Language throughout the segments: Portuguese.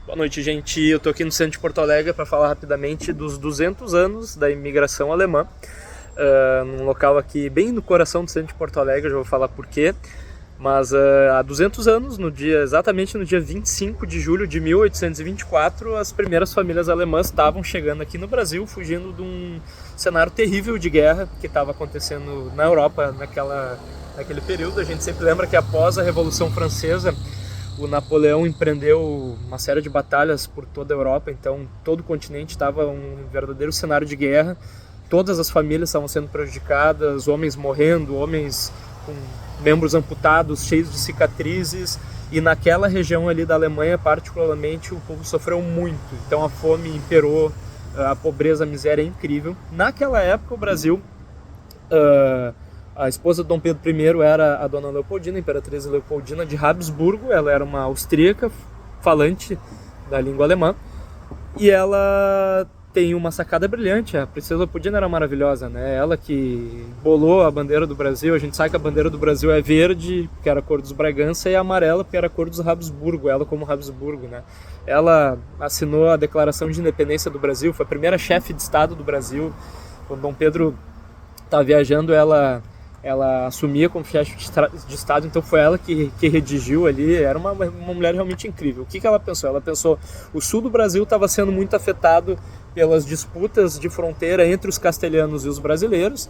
Boa noite, gente. Eu tô aqui no centro de Porto Alegre para falar rapidamente dos 200 anos da imigração alemã, num local aqui bem no coração do centro de Porto Alegre, eu já vou falar por quê. Mas há 200 anos, exatamente no dia 25 de julho de 1824, as primeiras famílias alemãs estavam chegando aqui no Brasil, fugindo de um cenário terrível de guerra que estava acontecendo na Europa naquele período. A gente sempre lembra que após a Revolução Francesa, o Napoleão empreendeu uma série de batalhas por toda a Europa, então todo o continente estava um verdadeiro cenário de guerra. Todas as famílias estavam sendo prejudicadas, homens morrendo, homens com membros amputados, cheios de cicatrizes, e naquela região ali da Alemanha, particularmente, o povo sofreu muito. Então a fome imperou, a pobreza, a miséria é incrível. Naquela época, o Brasil, a esposa de Dom Pedro I era a Dona Leopoldina, a Imperatriz Leopoldina de Habsburgo. Ela era uma austríaca falante da língua alemã, e ela tem uma sacada brilhante. A Princesa Leopoldina era maravilhosa, né? Ela que bolou a bandeira do Brasil. A gente sabe que a bandeira do Brasil é verde, porque era a cor dos Bragança, e amarela, porque era a cor dos Habsburgo, ela como Habsburgo, né? Ela assinou a Declaração de Independência do Brasil, foi a primeira chefe de Estado do Brasil. Quando Dom Pedro estava viajando, ela assumia como chefe de Estado, então foi ela que redigiu ali. Era uma mulher realmente incrível. O que ela pensou? Ela pensou: o sul do Brasil estava sendo muito afetado pelas disputas de fronteira entre os castelhanos e os brasileiros,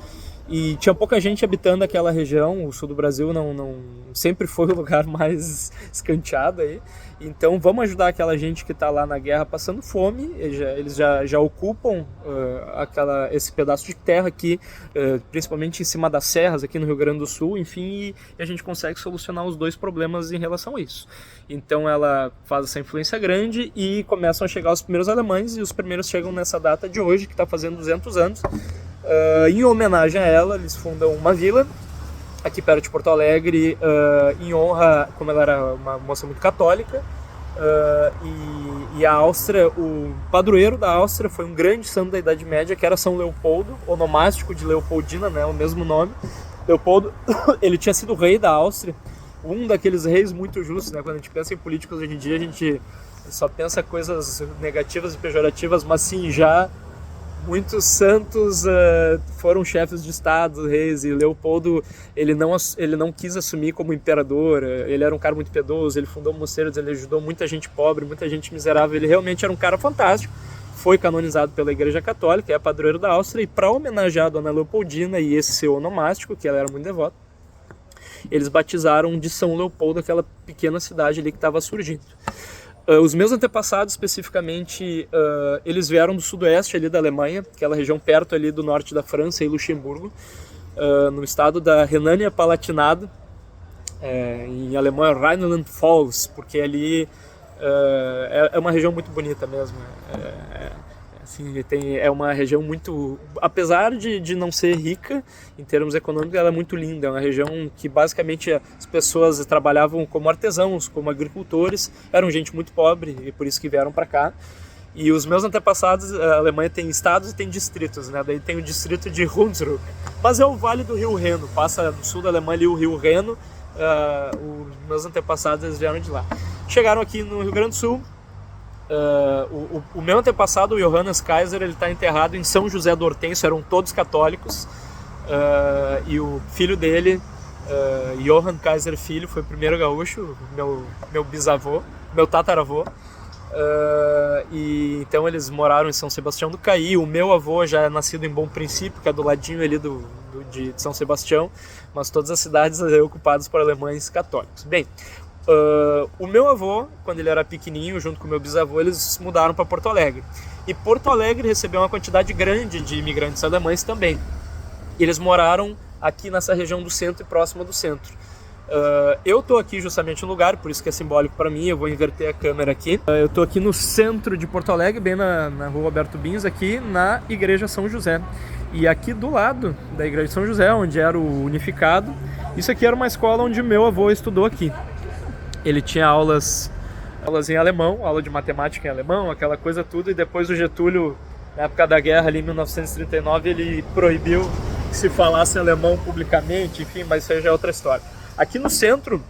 e tinha pouca gente habitando aquela região. O sul do Brasil não sempre foi o lugar mais escanteado aí. Então vamos ajudar aquela gente que está lá na guerra passando fome. Eles já ocupam esse pedaço de terra aqui, principalmente em cima das serras aqui no Rio Grande do Sul, enfim, e a gente consegue solucionar os dois problemas em relação a isso. Então ela faz essa influência grande e começam a chegar os primeiros alemães, e os primeiros chegam nessa data de hoje, que está fazendo 200 anos. Em homenagem a ela, eles fundam uma vila aqui perto de Porto Alegre, em honra, como ela era uma moça muito católica, e a Áustria, o padroeiro da Áustria foi um grande santo da Idade Média, que era São Leopoldo, onomástico de Leopoldina, né, o mesmo nome. Leopoldo, ele tinha sido rei da Áustria, um daqueles reis muito justos, né? Quando a gente pensa em políticos hoje em dia, a gente só pensa coisas negativas e pejorativas, mas sim, já muitos santos foram chefes de estado, reis, e Leopoldo, ele não quis assumir como imperador. Ele era um cara muito piedoso, ele fundou mosteiros, ele ajudou muita gente pobre, muita gente miserável. Ele realmente era um cara fantástico. Foi canonizado pela Igreja Católica, é padroeiro da Áustria, e para homenagear a Dona Leopoldina e esse seu onomástico, que ela era muito devota, eles batizaram de São Leopoldo aquela pequena cidade ali que estava surgindo. Os meus antepassados, especificamente, eles vieram do sudoeste ali da Alemanha, aquela região perto ali do norte da França e Luxemburgo, no estado da Renânia-Palatinado, em alemão é Rheinland-Pfalz, porque ali é uma região muito bonita mesmo. Assim, é uma região muito, apesar de não ser rica em termos econômicos, ela é muito linda. É uma região que basicamente as pessoas trabalhavam como artesãos, como agricultores, eram gente muito pobre e por isso que vieram para cá. E os meus antepassados, a Alemanha tem estados e tem distritos, né? Daí tem o distrito de Hunsrück, mas é o vale do Rio Reno, passa do sul da Alemanha ali o Rio Reno. Os meus antepassados, eles vieram de lá. Chegaram aqui no Rio Grande do Sul. O meu antepassado, o Johannes Kaiser, ele está enterrado em São José do Hortêncio. Eram todos católicos, e o filho dele, Johann Kaiser filho, foi o primeiro gaúcho, meu bisavô, meu tataravô. E então eles moraram em São Sebastião do Caí. O meu avô já é nascido em Bom Princípio, que é do ladinho ali de São Sebastião, mas todas as cidades ocupadas por alemães católicos. Bem, o meu avô, quando ele era pequenininho, junto com o meu bisavô, eles mudaram para Porto Alegre. E Porto Alegre recebeu uma quantidade grande de imigrantes alemães também. E eles moraram aqui nessa região do centro e próxima do centro. Eu estou aqui justamente no lugar, por isso que é simbólico para mim. Eu vou inverter a câmera aqui. Eu estou aqui no centro de Porto Alegre, bem na rua Alberto Bins, aqui na Igreja São José. E aqui do lado da Igreja São José, onde era o Unificado, isso aqui era uma escola onde meu avô estudou aqui. Ele tinha aulas em alemão, aula de matemática em alemão, aquela coisa tudo, e depois o Getúlio, na época da guerra, ali em 1939, ele proibiu que se falasse alemão publicamente, enfim, mas isso aí já é outra história. Aqui no centro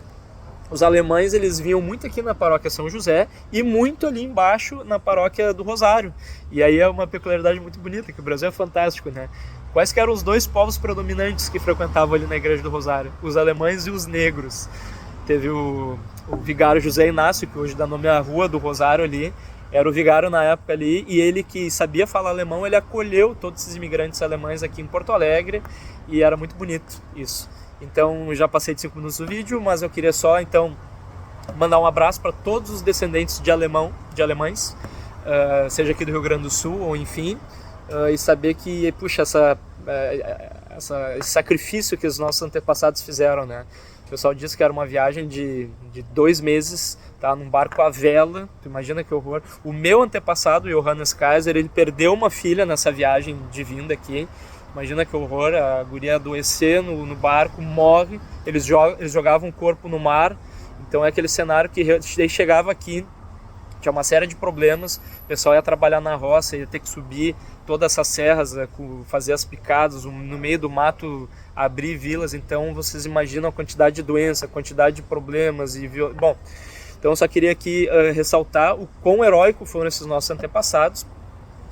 os alemães, eles vinham muito aqui na paróquia São José e muito ali embaixo na paróquia do Rosário. E aí é uma peculiaridade muito bonita, que o Brasil é fantástico, né? Quais que eram os dois povos predominantes que frequentavam ali na igreja do Rosário? Os alemães e os negros. Teve o vigário José Inácio, que hoje dá nome à Rua do Rosário ali, era o vigário na época ali, e ele que sabia falar alemão, ele acolheu todos esses imigrantes alemães aqui em Porto Alegre, e era muito bonito isso. Então, já passei de 5 minutos do vídeo, mas eu queria só, então, mandar um abraço para todos os descendentes de alemães, seja aqui do Rio Grande do Sul, ou enfim, e saber que, puxa, esse sacrifício que os nossos antepassados fizeram, né? O pessoal disse que era uma viagem de 2 meses, tá? Num barco à vela, tu imagina que horror. O meu antepassado, Johannes Kaiser, ele perdeu uma filha nessa viagem de vinda aqui. Imagina que horror, a guria adoecer no barco, morre, eles jogavam o corpo no mar. Então é aquele cenário que chegava aqui, tinha uma série de problemas, o pessoal ia trabalhar na roça, ia ter que subir todas essas serras, fazer as picadas, no meio do mato abrir vilas. Então vocês imaginam a quantidade de doença, a quantidade de problemas. Bom, então eu só queria aqui ressaltar o quão heróico foram esses nossos antepassados,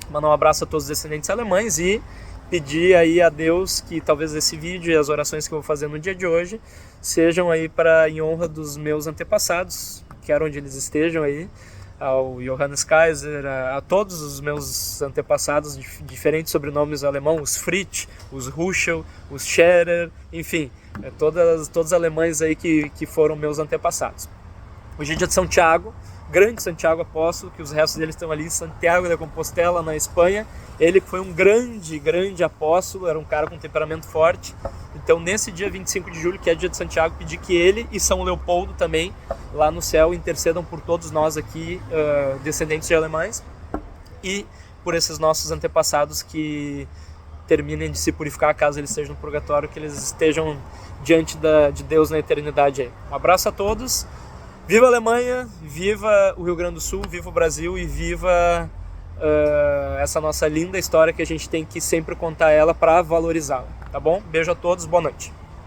mandar um abraço a todos os descendentes alemães e pedir aí a Deus que talvez esse vídeo e as orações que eu vou fazer no dia de hoje sejam aí em honra dos meus antepassados, quero onde eles estejam aí, ao Johannes Kaiser, a todos os meus antepassados, diferentes sobrenomes alemãos, os Fritz, os Ruschel, os Scherer, enfim, todos os alemães aí que foram meus antepassados. Hoje é dia de São Tiago, grande Santiago Apóstolo, que os restos deles estão ali em Santiago de Compostela, na Espanha. Ele foi um grande apóstolo, era um cara com temperamento forte. Então, nesse dia 25 de julho, que é dia de Santiago, pedi que ele e São Leopoldo também, lá no céu, intercedam por todos nós aqui, descendentes de alemães, e por esses nossos antepassados que terminem de se purificar, caso eles estejam no purgatório, que eles estejam diante de Deus na eternidade aí. Um abraço a todos. Viva a Alemanha, viva o Rio Grande do Sul, viva o Brasil e viva essa nossa linda história que a gente tem que sempre contar ela para valorizá-la, tá bom? Beijo a todos, boa noite.